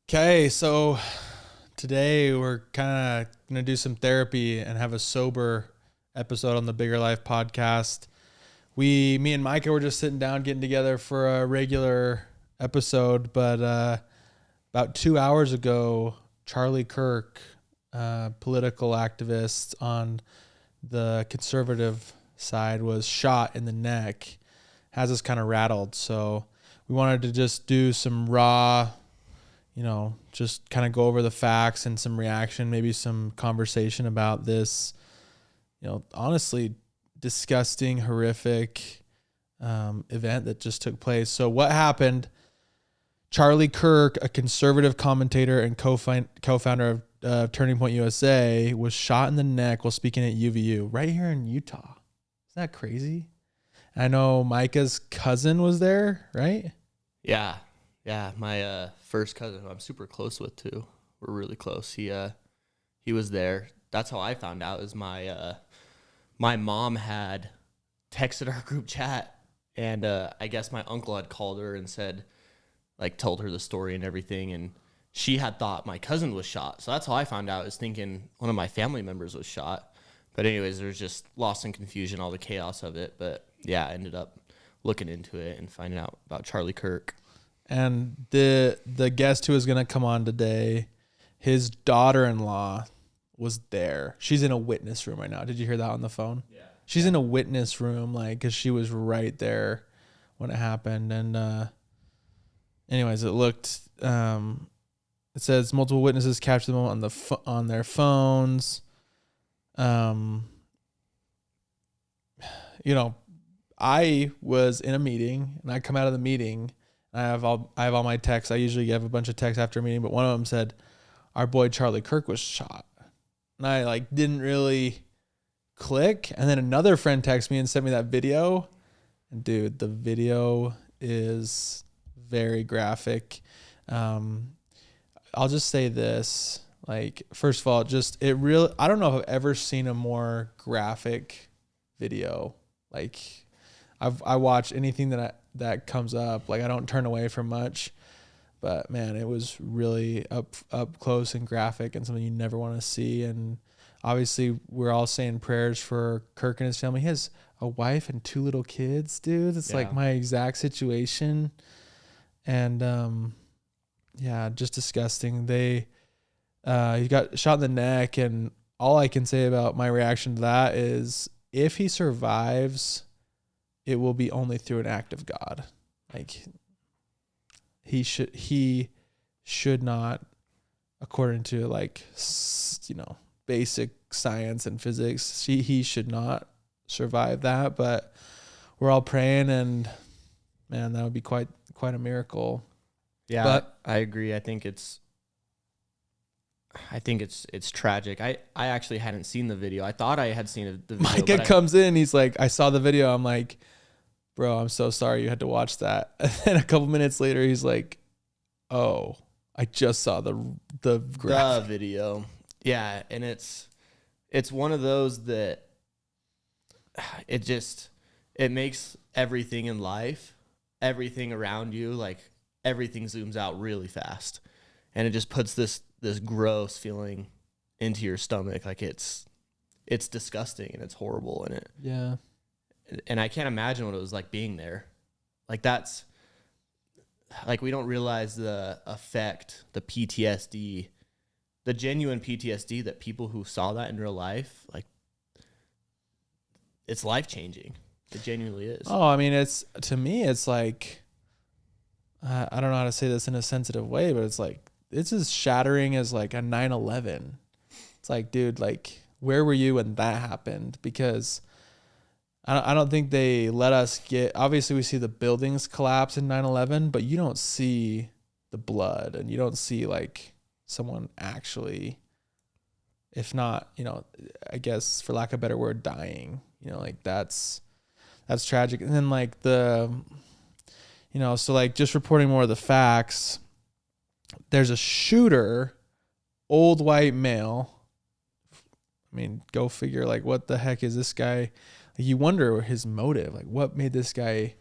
Okay, so today we're kind of going to do some therapy and have a sober episode on the Bigger Life podcast. Me and Micah were just sitting down getting together for a regular episode, but about 2 hours ago, Charlie Kirk, political activist on the conservative side, was shot in the neck. Has us kind of rattled, so we wanted to just do some raw, just kind of go over the facts and some reaction, maybe some conversation about this, honestly disgusting, horrific event that just took place. So what happened? Charlie Kirk, a conservative commentator and co-founder of Turning Point USA, was shot in the neck while speaking at UVU right here in Utah. Isn't that crazy? I know Micah's cousin was there, right? Yeah. My first cousin, who I'm super close with too. We're really close. He was there. That's how I found out. Is my mom had texted our group chat, and I guess my uncle had called her and told her the story and everything, and she had thought my cousin was shot. So that's how I found out. Is thinking one of my family members was shot. But anyways, there's just lost in confusion, all the chaos of it. But yeah, I ended up looking into it and finding out about Charlie Kirk. And the guest who is going to come on today, his daughter-in-law was there. She's in a witness room right now. Did you hear that on the phone? Yeah. She's in a witness room, because she was right there when it happened. And anyways, it says multiple witnesses captured the moment on their phones. I was in a meeting, and I come out of the meeting. I have all my texts. I usually have a bunch of texts after a meeting, but one of them said, "Our boy Charlie Kirk was shot," and I didn't really click. And then another friend texted me and sent me that video, and dude, the video is very graphic. I'll just say this: first of all, I don't know if I've ever seen a more graphic video. I watch anything that comes up. I don't turn away from much, but man, it was really up close and graphic, and something you never want to see. And obviously we're all saying prayers for Kirk and his family. He has a wife and 2 little kids, dude. It's my exact situation. And just disgusting. He got shot in the neck, and all I can say about my reaction to that is, if he survives, it will be only through an act of God. He should not, according to basic science and physics, he should not survive that. But we're all praying, and man, that would be quite a miracle. Yeah, but I agree. I think it's tragic. I actually hadn't seen the video. I thought I had seen the video. Micah comes in. He's like, I saw the video. I'm like, bro, I'm so sorry you had to watch that. And then a couple minutes later, he's like, oh, I just saw the video. Yeah, and it's one of those that it makes everything in life, everything around you, everything zooms out really fast, and it just puts this gross feeling into your stomach. It's disgusting and it's horrible, and and I can't imagine what it was like being there. That's we don't realize the effect, the PTSD, the genuine PTSD that people who saw that in real life, it's life-changing. It genuinely is. Oh, I mean, to me, it's I don't know how to say this in a sensitive way, but it's as shattering as a 9/11. It's dude, where were you when that happened? Because I don't think they let us obviously we see the buildings collapse in 9/11, but you don't see the blood, and you don't see someone actually, if not, I guess for lack of a better word, dying. That's tragic. And then so just reporting more of the facts, there's a shooter, old white male. I mean, go figure, what the heck is this guy? You wonder his motive. What made this guy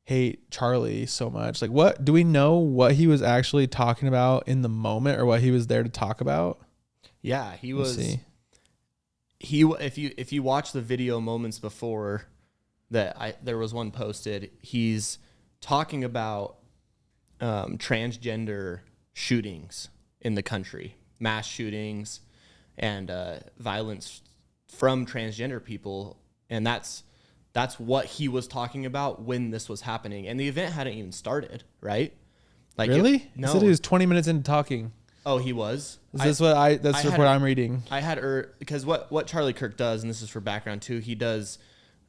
hate Charlie so much. Like, what do we know what he was actually talking about in the moment, or what he was there to talk about? Yeah, he was. See. If you watch the video moments before that, there was one posted. He's talking about transgender shootings in the country, mass shootings, and violence from transgender people, and that's what he was talking about when this was happening, and the event hadn't even started, right? Like, really? No. He said he was 20 minutes into talking. Oh, he was? That's the report I'm reading. I had because what Charlie Kirk does, and this is for background too, he does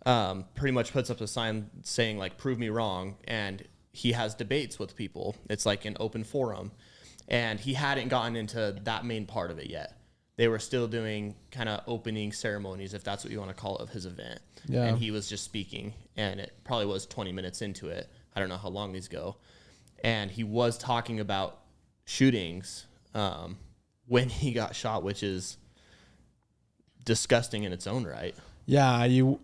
pretty much puts up a sign saying, like, prove me wrong, and he has debates with people. It's like an open forum, and he hadn't gotten into that main part of it yet. They were still doing kind of opening ceremonies, if that's what you want to call it, of his event. Yeah. And he was just speaking, and it probably was 20 minutes into it. I don't know how long these go. And he was talking about shootings when he got shot, which is disgusting in its own right. Yeah, you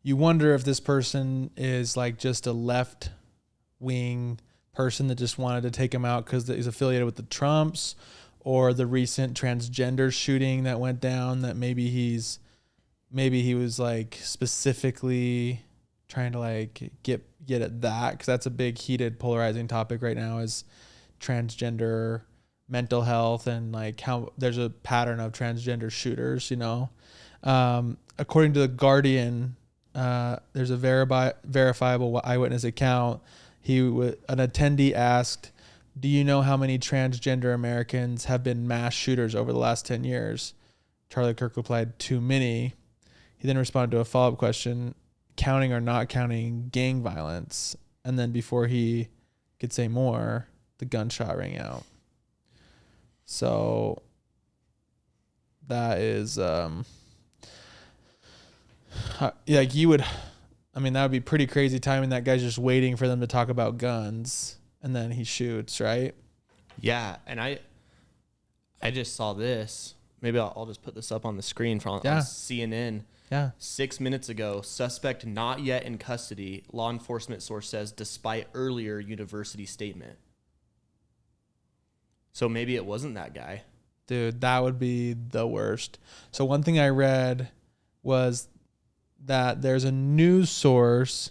wonder if this person is like just a left wing person that just wanted to take him out because he's affiliated with the Trumps, or the recent transgender shooting that went down, that maybe he was like specifically trying to like get at that, because that's a big heated polarizing topic right now, is transgender mental health, and like how there's a pattern of transgender shooters, according to the Guardian. There's a verifiable eyewitness account. An attendee asked, do you know how many transgender Americans have been mass shooters over the last 10 years? Charlie Kirk replied, too many. He then responded to a follow-up question, counting or not counting gang violence. And then before he could say more, the gunshot rang out. So that is, like, you would, that would be pretty crazy timing. That guy's just waiting for them to talk about guns, and then he shoots, right? Yeah, and I just saw this. Maybe I'll just put this up on the screen on CNN. Yeah. 6 minutes ago, suspect not yet in custody, law enforcement source says, despite earlier university statement. So maybe it wasn't that guy. Dude, that would be the worst. So one thing I read was that there's a news source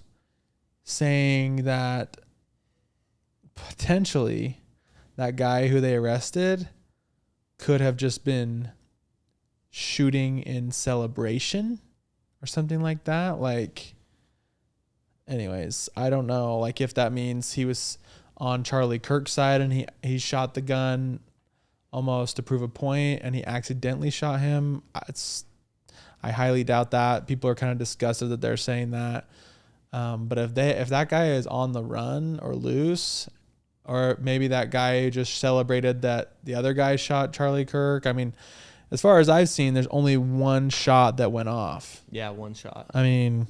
saying that potentially that guy who they arrested could have just been shooting in celebration or something like that. Like, anyways, I don't know, like, if that means he was on Charlie Kirk's side and he shot the gun almost to prove a point and he accidentally shot him. I highly doubt that. People are kind of disgusted that they're saying that. But if that guy is on the run or loose, or maybe that guy just celebrated that the other guy shot Charlie Kirk. As far as I've seen, there's only one shot that went off. Yeah, one shot. And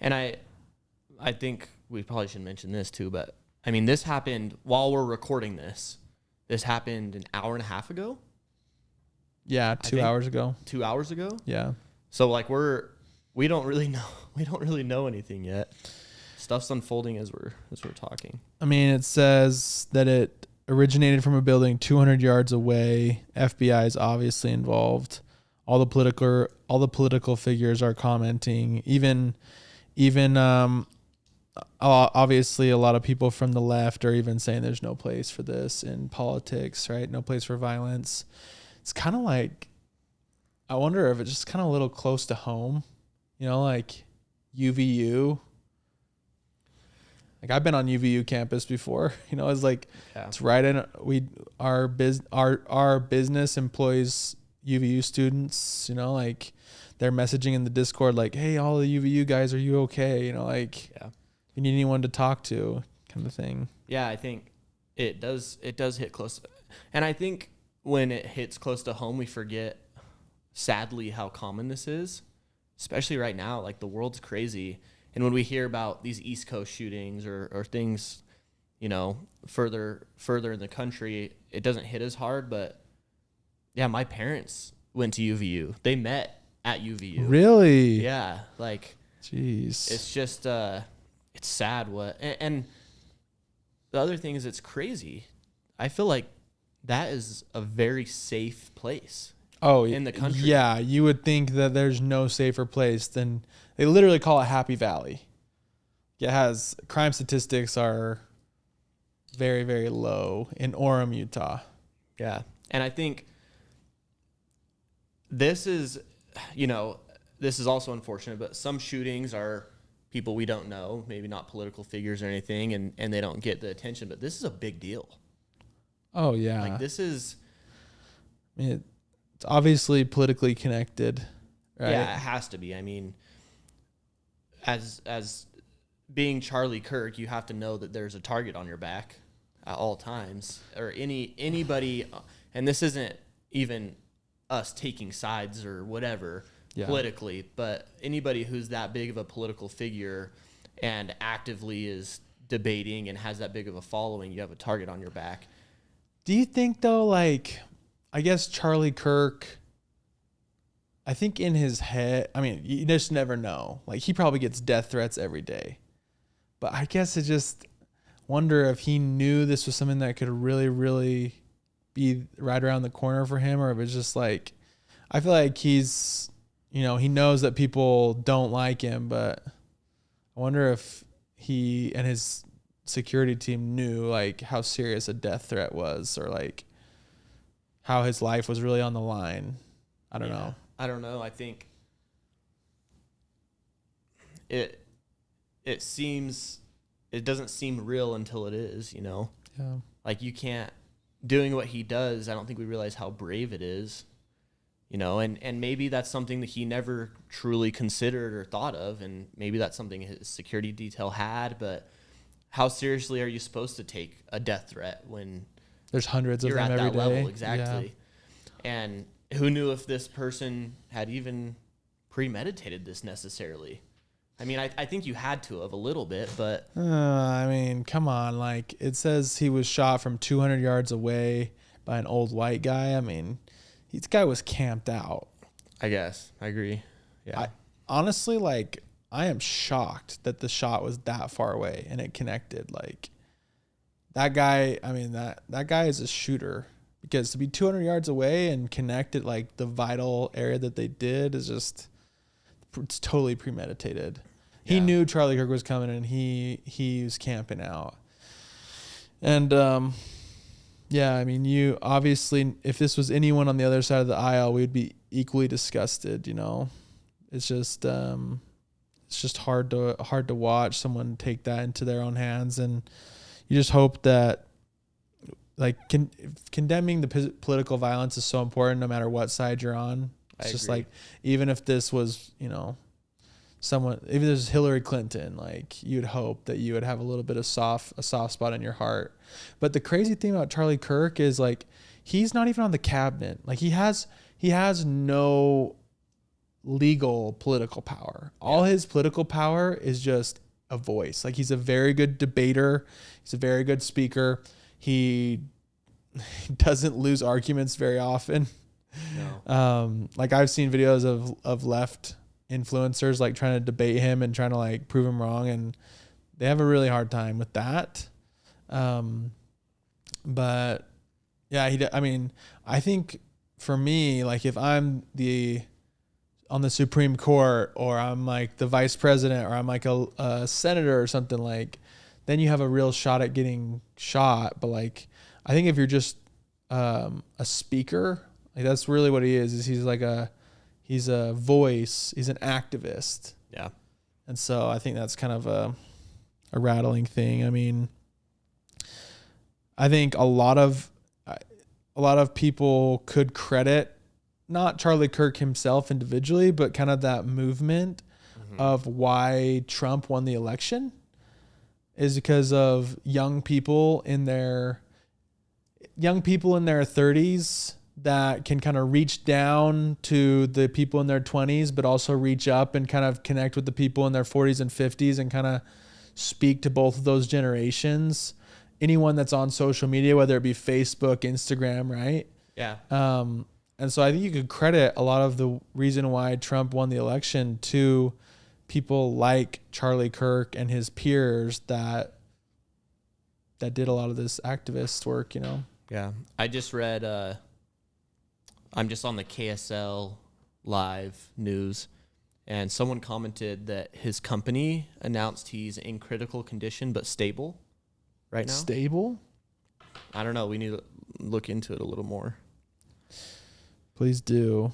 I think we probably should mention this too, but this happened while we're recording this. This happened an hour and a half ago. Yeah, 2 hours ago. 2 hours ago? Yeah. So like we don't really know anything yet. Stuff's unfolding as we're talking. It says that it originated from a building 200 yards away. FBI is obviously involved. All the political figures are commenting. Even obviously a lot of people from the left are even saying there's no place for this in politics, right? No place for violence. It's kind of like, I wonder if it's just kind of a little close to home, like UVU. Like, I've been on UVU campus before, it's like, It's right in, our business employs UVU students, like, they're messaging in the Discord, like, hey, all the UVU guys, are you okay? Like, you need anyone to talk to, kind of thing. Yeah, I think it does hit close. And I think when it hits close to home, we forget, sadly, how common this is, especially right now. Like, the world's crazy. And when we hear about these East Coast shootings or things, further in the country, it doesn't hit as hard. But, yeah, my parents went to UVU. They met at UVU. Really? Yeah. Like, jeez. it's just, it's sad and the other thing is it's crazy. I feel like that is a very safe place. Oh, in the country. Yeah, you would think that there's no safer place than, they literally call it Happy Valley. It has, crime statistics are very, very low in Orem, Utah. Yeah. And I think this is, this is also unfortunate, but some shootings are people we don't know, maybe not political figures or anything, and they don't get the attention, but this is a big deal. Oh, yeah. Like, this is... I mean, it's obviously politically connected, right? Yeah, it has to be. I mean, as being Charlie Kirk, you have to know that there's a target on your back at all times, or anybody, and this isn't even us taking sides or whatever politically, but anybody who's that big of a political figure and actively is debating and has that big of a following, you have a target on your back. Do you think, though, like, I guess Charlie Kirk, I think in his head, I mean, you just never know. Like, he probably gets death threats every day. But I guess I just wonder if he knew this was something that could really, really be right around the corner for him, or if it's just like, I feel like he's, he knows that people don't like him, but I wonder if he and his security team knew, like, how serious a death threat was, or like how his life was really on the line. I don't know. I don't know. I think it doesn't seem real until it is, Yeah. Like, you can't, doing what he does, I don't think we realize how brave it is, and maybe that's something that he never truly considered or thought of, and maybe that's something his security detail had, but how seriously are you supposed to take a death threat when there's hundreds of you're them at every that day? level? Exactly. Yeah. And who knew if this person had even premeditated this necessarily? I mean, I think you had to have a little bit, but... I mean, come on. Like, it says he was shot from 200 yards away by an old white guy. I mean, this guy was camped out. I guess. I agree. Yeah. Honestly, like, I am shocked that the shot was that far away and it connected. Like, that guy, I mean, that guy is a shooter. Because to be 200 yards away and connect at, like, the vital area that they did is just... It's totally premeditated. Yeah. He knew Charlie Kirk was coming, and he was camping out. And yeah, I mean, you obviously, if this was anyone on the other side of the aisle, we'd be equally disgusted. It's just hard to watch someone take that into their own hands, and you just hope that, like, condemning the political violence is so important, no matter what side you're on. It's just like, even if this was, someone, even if this was Hillary Clinton, like, you'd hope that you would have a little bit of a soft spot in your heart. But the crazy thing about Charlie Kirk is, like, he's not even on the cabinet. Like, he has no legal political power. All his political power is just a voice. Like, he's a very good debater. He's a very good speaker. He doesn't lose arguments very often. No. Like, I've seen videos of left influencers, like, trying to debate him and trying to, like, prove him wrong, and they have a really hard time with that. But yeah, I mean, I think for me, like, if I'm on the Supreme Court, or I'm like the vice president, or I'm like a senator or something, like, then you have a real shot at getting shot. But, like, I think if you're just a speaker, like, that's really what he is he's a voice. He's an activist. Yeah. And so I think that's kind of a rattling thing. I mean, I think a lot of people could credit not Charlie Kirk himself individually, but kind of that movement of why Trump won the election is because of young people in their 30s that can kind of reach down to the people in their 20s, but also reach up and kind of connect with the people in their 40s and 50s and kind of speak to both of those generations. Anyone that's on social media, whether it be Facebook, Instagram, right? Yeah. And so I think you could credit a lot of the reason why Trump won the election to people like Charlie Kirk and his peers that did a lot of this activist work, you know? Yeah. I just read, I'm just on the KSL live news, and someone commented that his company announced he's in critical condition but stable right now. Stable? I don't know. We need to look into it a little more. Please do.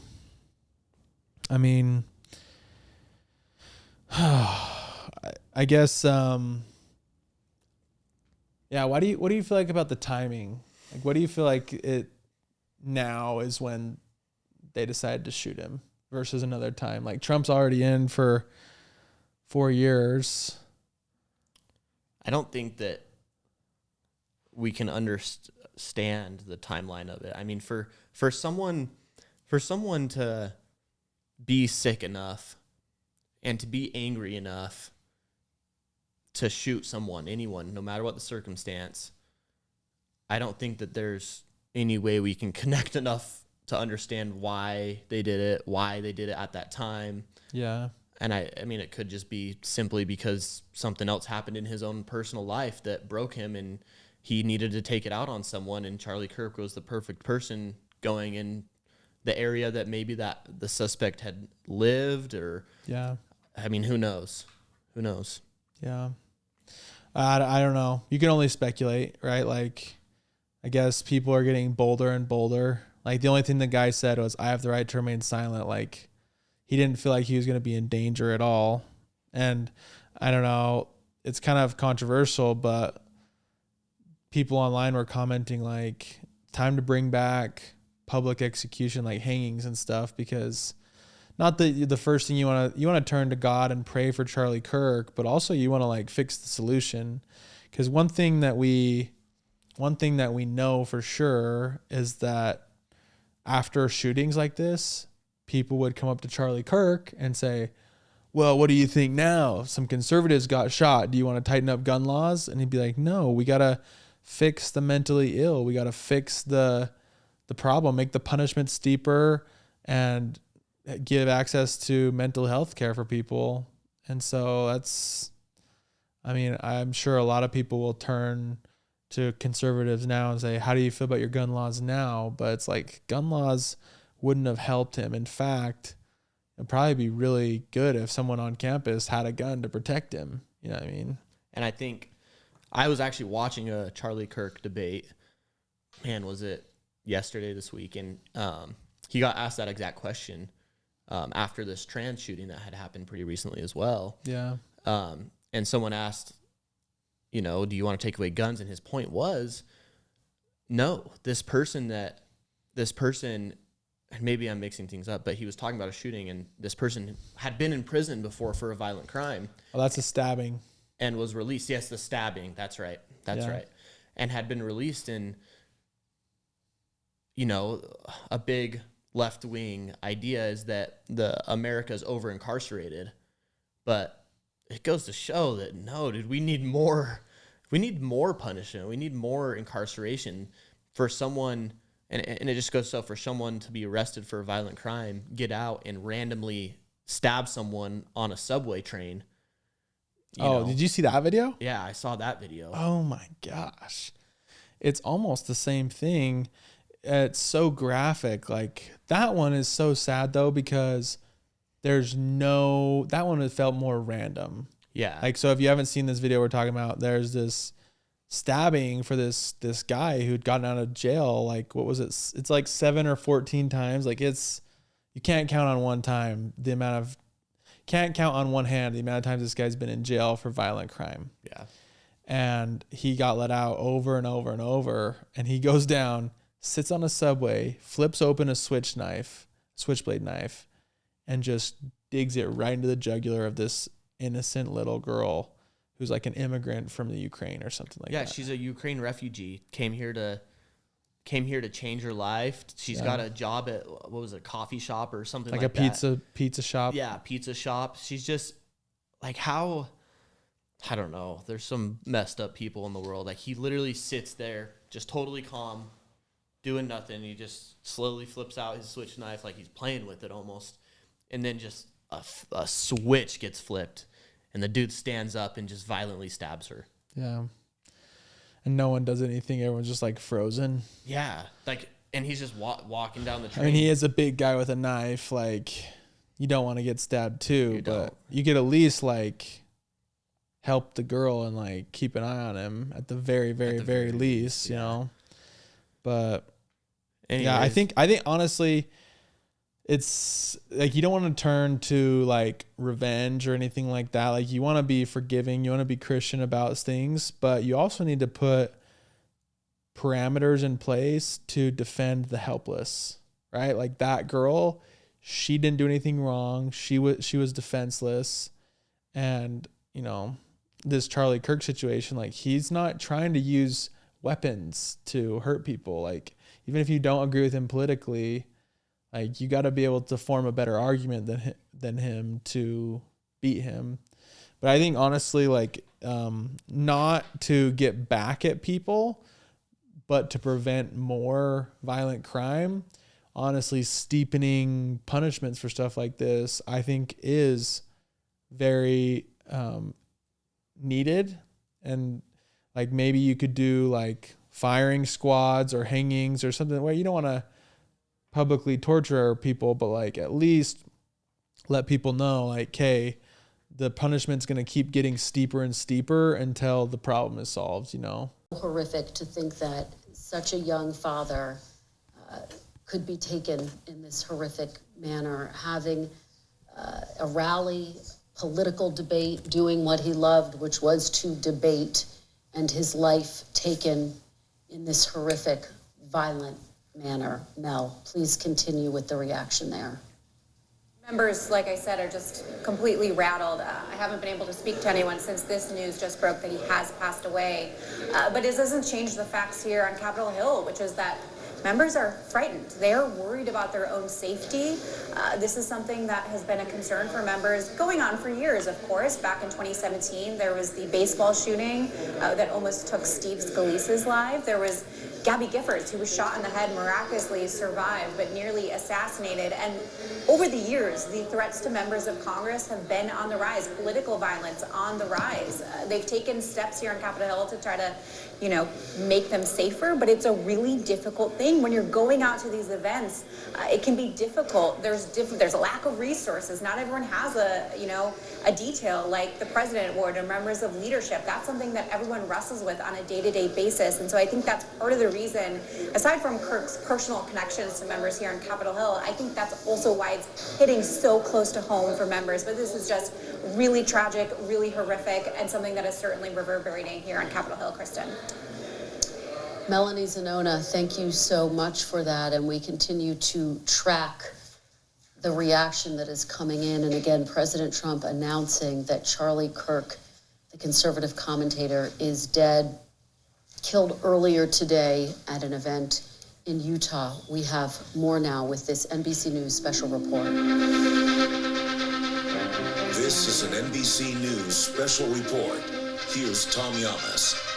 I mean, I guess, yeah, what do you feel like about the timing? Like, what do you feel like it now is when they decided to shoot him versus another time? Like, Trump's already in for 4 years. I don't think that we can understand the timeline of it. I mean, for someone to be sick enough and to be angry enough to shoot anyone, no matter what the circumstance, I don't think that there's any way we can connect enough to understand why they did it at that time. Yeah. And I mean, it could just be simply because something else happened in his own personal life that broke him and he needed to take it out on someone. And Charlie Kirk was the perfect person going in the area that maybe that the suspect had lived, or, Yeah. I mean, who knows? Yeah. I don't know. You can only speculate, right? Like, I guess people are getting bolder and bolder. Like, the only thing the guy said was, I have the right to remain silent. Like, he didn't feel like he was going to be in danger at all. And I don't know, it's kind of controversial, but people online were commenting like, time to bring back public execution, like hangings and stuff, because not the first thing you want to turn to God and pray for Charlie Kirk, but also you want to like fix the solution. Because one thing that we know for sure is that after shootings like this, people would come up to Charlie Kirk and say, well, what do you think now? Some conservatives got shot. Do you want to tighten up gun laws? And he'd be like, no, we got to fix the mentally ill. We got to fix the problem, make the punishment steeper, and give access to mental health care for people. And so I'm sure a lot of people will turn to conservatives now and say, how do you feel about your gun laws now? But it's like, gun laws wouldn't have helped him. In fact, it'd probably be really good if someone on campus had a gun to protect him. You know what I mean? And I think I was actually watching a Charlie Kirk debate. Man, was it yesterday, this week? And he got asked that exact question after this trans shooting that had happened pretty recently as well. Yeah. And someone asked, do you want to take away guns? And his point was, no, this person, and maybe I'm mixing things up, but he was talking about a shooting, and this person had been in prison before for a violent crime. Oh, that's a stabbing. And was released. Yes, the stabbing. That's right. That's right. And had been released. And, a big left-wing idea is that America's over-incarcerated. But it goes to show that, no, dude, we need more punishment. We need more incarceration for someone. And it just goes so, for someone to be arrested for a violent crime, get out and randomly stab someone on a subway train. Did you see that video? Yeah, I saw that video. Oh my gosh. It's almost the same thing. It's so graphic. Like, that one is so sad though, because that one has felt more random. Yeah. Like, so if you haven't seen this video we're talking about, there's this stabbing for this guy who'd gotten out of jail. Like, what was it? It's like 7 or 14 times. Like, you can't count on one hand the amount of times this guy's been in jail for violent crime. Yeah. And he got let out over and over and over. And he goes down, sits on a subway, flips open a switchblade knife, and just digs it right into the jugular of this innocent little girl who's like an immigrant from the Ukraine or something like that. Yeah, she's a Ukraine refugee. Came here to change her life. She's got a job at, what was it, a coffee shop or something like that. Like a pizza shop. Yeah, pizza shop. She's just like, how, I don't know. There's some messed up people in the world. Like, he literally sits there just totally calm, doing nothing. He just slowly flips out his switch knife like he's playing with it almost. And then just a switch gets flipped, and the dude stands up and just violently stabs her. Yeah. And no one does anything. Everyone's just like frozen. Yeah, like, and he's just walking down the train. I mean, he is a big guy with a knife. Like, you don't want to get stabbed too, but you could at least like help the girl and like keep an eye on him at the very least, you know. But anyways. Yeah, I think honestly, it's like you don't want to turn to like revenge or anything like that. Like, you want to be forgiving, you want to be Christian about things, but you also need to put parameters in place to defend the helpless, right? Like, that girl, she didn't do anything wrong. She was defenseless. And, you know, this Charlie Kirk situation, like, he's not trying to use weapons to hurt people. Like, even if you don't agree with him politically, like, you got to be able to form a better argument than him to beat him. But I think honestly, like, not to get back at people, but to prevent more violent crime, honestly, steepening punishments for stuff like this, I think is very needed. And like, maybe you could do like firing squads or hangings or something where you don't want to publicly torture people, but like at least let people know, like, hey, the punishment's going to keep getting steeper and steeper until the problem is solved, you know? Horrific to think that such a young father could be taken in this horrific manner, having a rally, political debate, doing what he loved, which was to debate, and his life taken in this horrific, violent manner. Mel, please continue with the reaction there. Members, like I said, are just completely rattled. I haven't been able to speak to anyone since this news just broke that he has passed away. But it doesn't change the facts here on Capitol Hill, which is that members are frightened. They're worried about their own safety. This is something that has been a concern for members going on for years, of course. Back in 2017, there was the baseball shooting that almost took Steve Scalise's life. There was Gabby Giffords, who was shot in the head, miraculously survived, but nearly assassinated. And over the years, the threats to members of Congress have been on the rise. Political violence on the rise. They've taken steps here on Capitol Hill to try to, you know, make them safer, but it's a really difficult thing. When you're going out to these events, it can be difficult. There's a lack of resources. Not everyone has a detail like the president would or members of leadership. That's something that everyone wrestles with on a day-to-day basis. And so I think that's part of the reason, aside from Kirk's personal connections to members here on Capitol Hill, I think that's also why it's hitting so close to home for members. But this is just really tragic, really horrific, and something that is certainly reverberating here on Capitol Hill, Kristen. Melanie Zanona, thank you so much for that. And we continue to track the reaction that is coming in. And again, President Trump announcing that Charlie Kirk, the conservative commentator, is dead, killed earlier today at an event in Utah. We have more now with this NBC News special report. This is an NBC News special report. Here's Tom Yamas.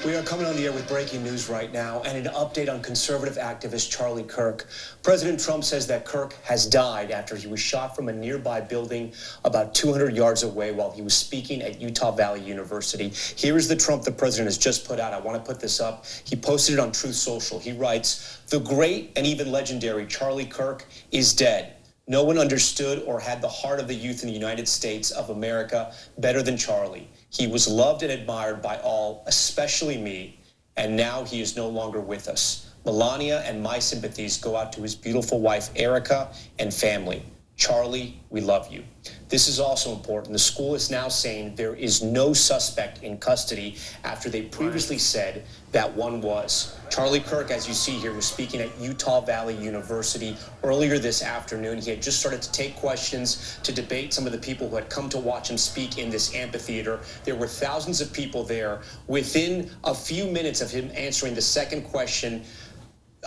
We are coming on the air with breaking news right now and an update on conservative activist Charlie Kirk. President Trump says that Kirk has died after he was shot from a nearby building about 200 yards away while he was speaking at Utah Valley University. Here is the Trump the president has just put out. I want to put this up. He posted it on Truth Social. He writes, "The great and even legendary Charlie Kirk is dead. No one understood or had the heart of the youth in the United States of America better than Charlie. He was loved and admired by all, especially me, and now he is no longer with us. Melania and my sympathies go out to his beautiful wife, Erica, and family. Charlie, we love you." This is also important. The school is now saying there is no suspect in custody after they previously said that one was. Charlie Kirk, as you see here, was speaking at Utah Valley University earlier this afternoon. He had just started to take questions to debate some of the people who had come to watch him speak in this amphitheater. There were thousands of people there. Within a few minutes of him answering the second question,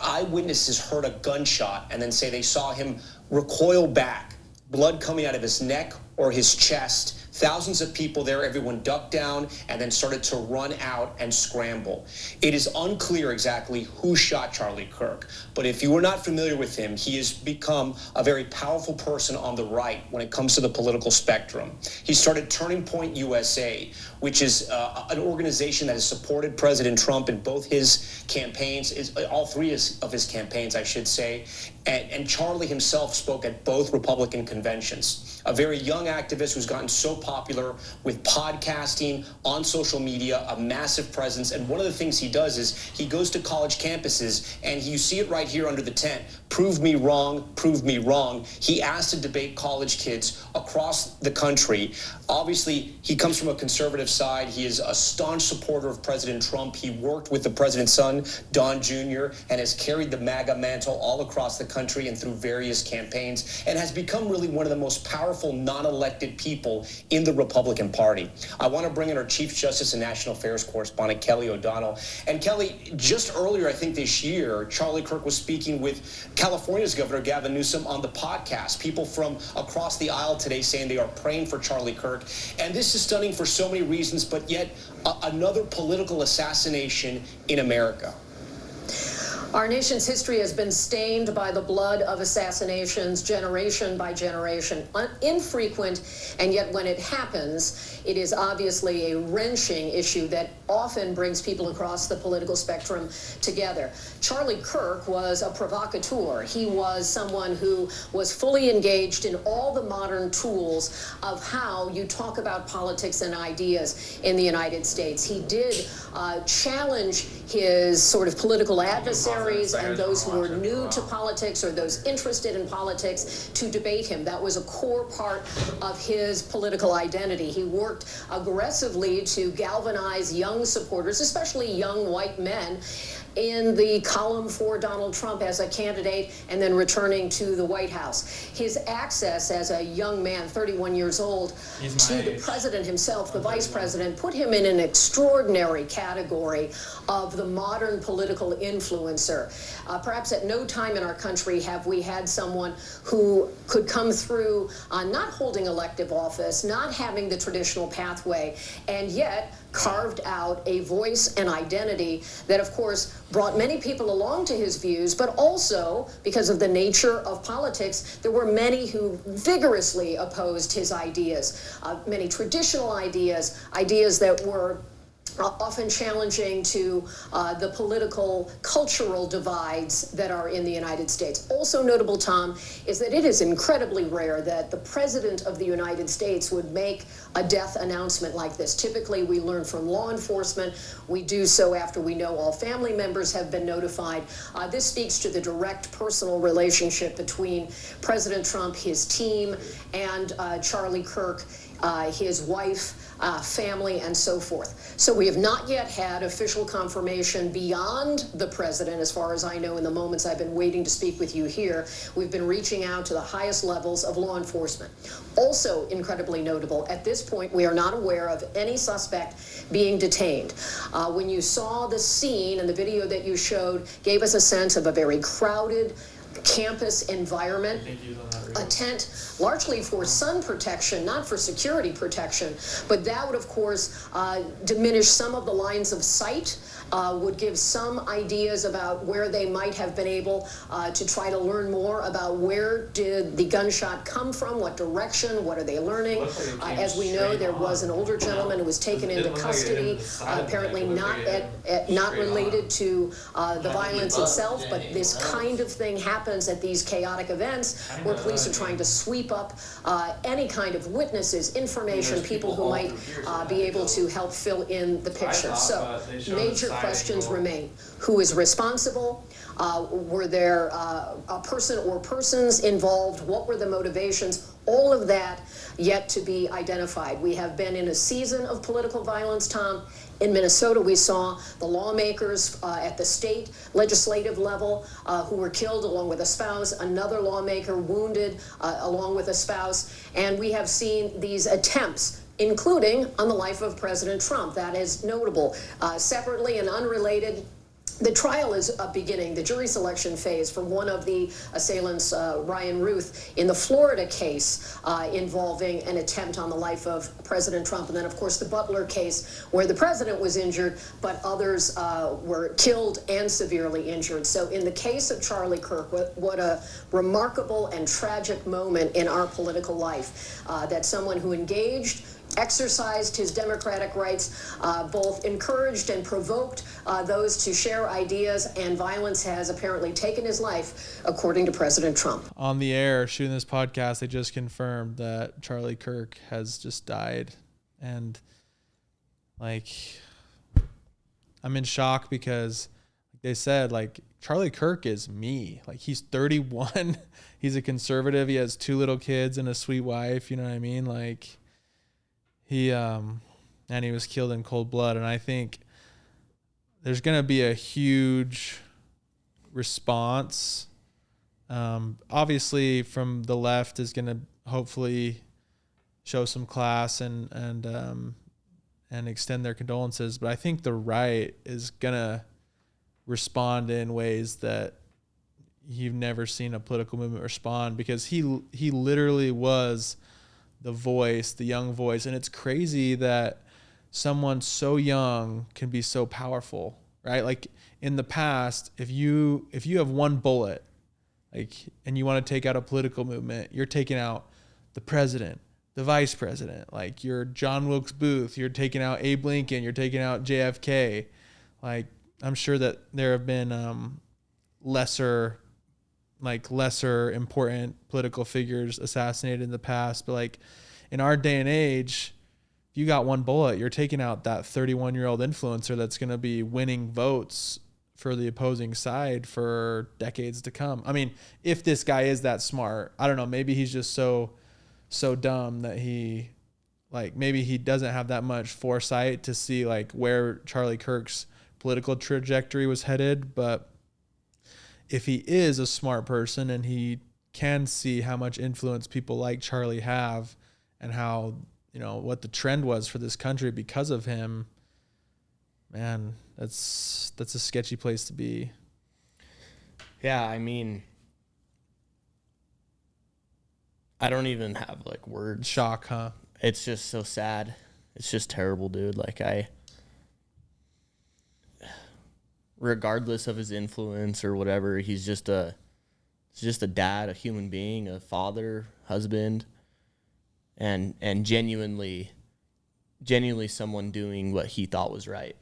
eyewitnesses heard a gunshot and then say they saw him recoil back, blood coming out of his neck or his chest, Thousands of people there, everyone ducked down and then started to run out and scramble. It is unclear exactly who shot Charlie Kirk, but if you are not familiar with him, he has become a very powerful person on the right when it comes to the political spectrum. He started Turning Point USA, which is an organization that has supported President Trump in both his campaigns, all three of his campaigns, I should say, and Charlie himself spoke at both Republican conventions. A very young activist who's gotten so popular with podcasting, on social media, a massive presence, and one of the things he does is he goes to college campuses, and you see it right here under the tent, prove me wrong, prove me wrong. He asked to debate college kids across the country. Obviously, he comes from a conservative side. He is a staunch supporter of President Trump. He worked with the president's son, Don Jr., and has carried the MAGA mantle all across the country and through various campaigns, and has become really one of the most powerful non-elected people in the Republican Party. I want to bring in our Chief Justice and National Affairs correspondent, Kelly O'Donnell. And Kelly, just earlier, I think this year, Charlie Kirk was speaking with California's Governor Gavin Newsom on the podcast. People from across the aisle today saying they are praying for Charlie Kirk. And this is stunning for so many reasons, but yet another political assassination in America. Our nation's history has been stained by the blood of assassinations generation by generation. Infrequent, and yet when it happens, it is obviously a wrenching issue that often brings people across the political spectrum together. Charlie Kirk was a provocateur. He was someone who was fully engaged in all the modern tools of how you talk about politics and ideas in the United States. He did challenge his sort of political adversaries and those who were new to politics or those interested in politics to debate him. That was a core part of his political identity. He worked aggressively to galvanize young supporters, especially young white men, in the column for Donald Trump as a candidate and then returning to the White House. His access as a young man, 31 years old, to the president himself, the vice president, put him in an extraordinary category of the modern political influencer. Perhaps at no time in our country have we had someone who could come through not holding elective office, not having the traditional pathway, and yet carved out a voice and identity that, of course, brought many people along to his views, but also, because of the nature of politics, there were many who vigorously opposed his ideas, many traditional ideas, ideas that were often challenging to the political, cultural divides that are in the United States. Also notable, Tom, is that it is incredibly rare that the President of the United States would make a death announcement like this. Typically, we learn from law enforcement. We do so after we know all family members have been notified. This speaks to the direct personal relationship between President Trump, his team, and Charlie Kirk, his wife, family, and so forth. So we have not yet had official confirmation beyond the president, as far as I know in the moments I've been waiting to speak with you here. We've been reaching out to the highest levels of law enforcement. Also incredibly notable, at this point, we are not aware of any suspect being detained. When you saw the scene and the video that you showed gave us a sense of a very crowded campus environment, a tent largely for sun protection, not for security protection, but that would, of course, diminish some of the lines of sight, would give some ideas about where they might have been able to try to learn more about where did the gunshot come from, what direction, what are they learning. As we know, there was an older gentleman who was taken into custody, apparently not related to the violence itself, but this kind of thing happens at these chaotic events where police are trying to sweep up any kind of witnesses, information, people who might be able to help fill in the picture. So major questions remain. Who is responsible? Were there a person or persons involved? What were the motivations? All of that yet to be identified. We have been in a season of political violence, Tom. In Minnesota, we saw the lawmakers at the state legislative level who were killed along with a spouse, another lawmaker wounded along with a spouse, and we have seen these attempts, including on the life of President Trump. That is notable. Separately and unrelated, The trial is beginning, the jury selection phase for one of the assailants, Ryan Ruth, in the Florida case involving an attempt on the life of President Trump. And then, of course, the Butler case where the president was injured, but others were killed and severely injured. So in the case of Charlie Kirk, what a remarkable and tragic moment in our political life, that someone who engaged, exercised his democratic rights, both encouraged and provoked those to share ideas, and violence has apparently taken his life, according to President Trump. On the air, shooting this podcast, they just confirmed that Charlie Kirk has just died. And, like, I'm in shock because they said, like, Charlie Kirk is me. Like, he's 31. He's a conservative. He has 2 little kids and a sweet wife. You know what I mean? Like, he was killed in cold blood. And I think there's going to be a huge response. Obviously from the left is going to hopefully show some class and extend their condolences. But I think the right is going to respond in ways that you've never seen a political movement respond, because he literally was the voice, the young voice. And it's crazy that someone so young can be so powerful, right? Like in the past, if you have one bullet, like, and you want to take out a political movement, you're taking out the president, the vice president, like you're John Wilkes Booth, you're taking out Abe Lincoln, you're taking out JFK. Like, I'm sure that there have been lesser important political figures assassinated in the past, but like in our day and age, if you got one bullet, you're taking out that 31-year-old influencer that's going to be winning votes for the opposing side for decades to come. I mean, if this guy is that smart, I don't know, maybe he's just so dumb that maybe he doesn't have that much foresight to see like where Charlie Kirk's political trajectory was headed. But if he is a smart person and he can see how much influence people like Charlie have and how, you know, what the trend was for this country because of him, man, that's a sketchy place to be. Yeah, I mean, I don't even have like words. Shock, huh? It's just so sad. It's just terrible, dude. Like regardless of his influence or whatever, he's just a dad, a human being, a father, husband, and genuinely someone doing what he thought was right,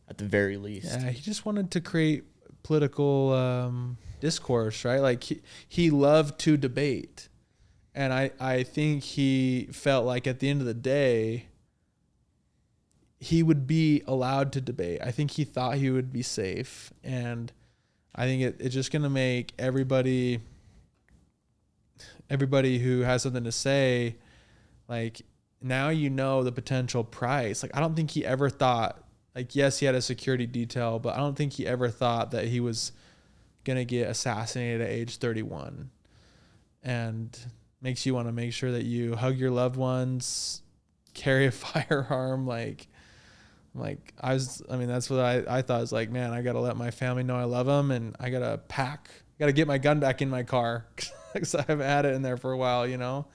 at the very least. Yeah, he just wanted to create political discourse, right? Like he loved to debate. And I think he felt like at the end of the day, he would be allowed to debate. I think he thought he would be safe. And I think it's just going to make everybody who has something to say, like, now you know the potential price. Like, I don't think he ever thought, like, yes, he had a security detail, but I don't think he ever thought that he was going to get assassinated at age 31. And makes you want to make sure that you hug your loved ones, carry a firearm. That's what I thought. Was like, man, I got to let my family know I love them, and I got to get my gun back in my car because I haven't had it in there for a while, you know?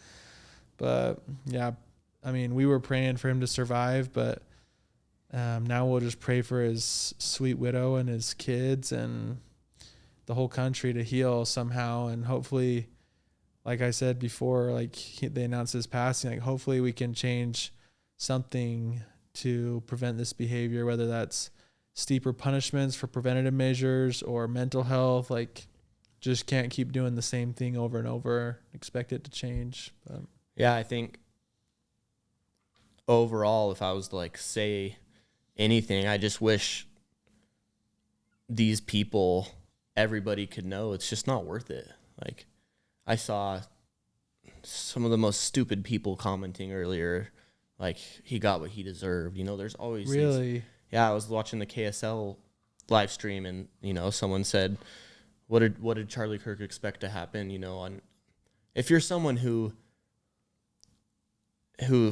But yeah, I mean, we were praying for him to survive, but now we'll just pray for his sweet widow and his kids and the whole country to heal somehow. And hopefully, like I said before, like they announced his passing, like hopefully we can change something to prevent this behavior, whether that's steeper punishments for preventative measures or mental health. Like, just can't keep doing the same thing over and over, expect it to change. But yeah, I think overall, if I was to like say anything, I just wish these people, everybody could know it's just not worth it. Like, I saw some of the most stupid people commenting earlier, like he got what he deserved. You know, there's always really, yeah. I was watching the KSL live stream, and you know, someone said, "What did Charlie Kirk expect to happen?" You know, if you're someone who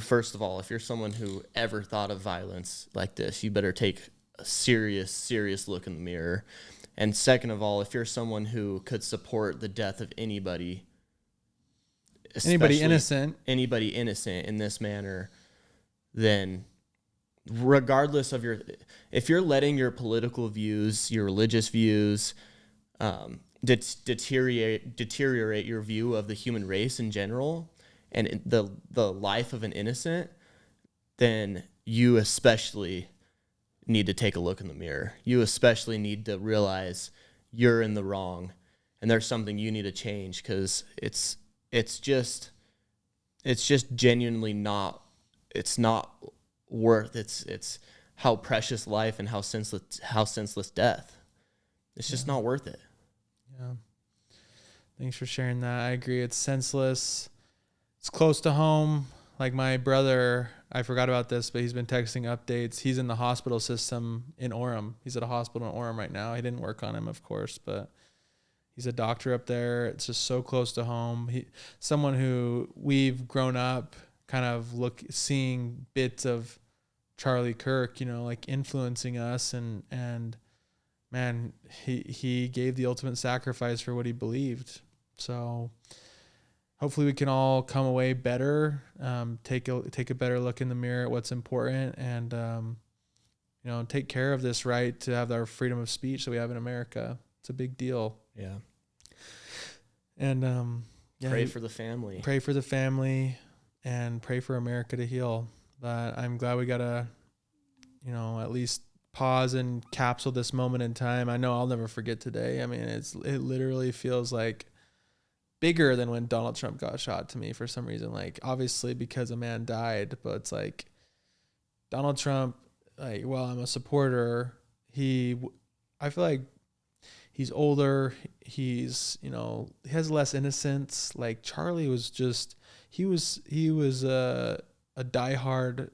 first of all, if you're someone who ever thought of violence like this, you better take a serious look in the mirror. And second of all, if you're someone who could support the death of anybody innocent in this manner, then regardless of if you're letting your political views, your religious views, deteriorate your view of the human race in general and the life of an innocent, then you especially need to take a look in the mirror. You especially need to realize you're in the wrong and there's something you need to change, because it's just genuinely not worth it's how precious life and how senseless death. It's just not worth it. Yeah. Thanks for sharing that. I agree. It's senseless. It's close to home. Like my brother, I forgot about this, but he's been texting updates. He's in the hospital system in Orem. He's at a hospital in Orem right now. He didn't work on him, of course, but he's a doctor up there. It's just so close to home. Someone who we've grown up kind of seeing bits of Charlie Kirk, like influencing us, and man, he gave the ultimate sacrifice for what he believed. So hopefully we can all come away better, take a better look in the mirror at what's important, and take care of this right to have our freedom of speech that we have in America. It's a big deal. Yeah. And pray for the family. Pray for the family, and pray for America to heal. But I'm glad we got to, at least pause and capsule this moment in time. I know I'll never forget today. I mean, it literally feels like bigger than when Donald Trump got shot to me for some reason. Like, obviously because a man died, but it's like Donald Trump, like, while I'm a supporter, I feel like he's older. He's, he has less innocence. Like Charlie was just, he was a diehard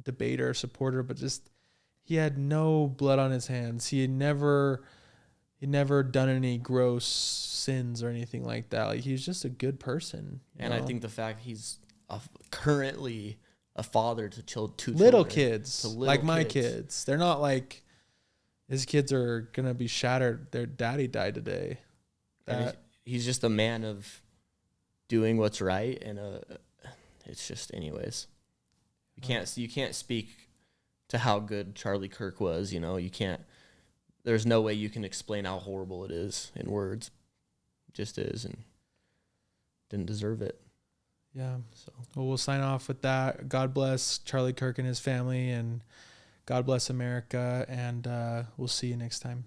debater, supporter, but just, he had no blood on his hands. He had never done any gross sins or anything like that. Like, he was just a good person. And I think the fact he's currently a father to two little children, kids, like my kids. They're not like, his kids are going to be shattered. Their daddy died today. He's just a man of doing what's right. And it's just, anyways, you can't speak to how good Charlie Kirk was. You can't, there's no way you can explain how horrible it is in words. It just is, and didn't deserve it. Yeah. So, well, we'll sign off with that. God bless Charlie Kirk and his family, and God bless America, and we'll see you next time.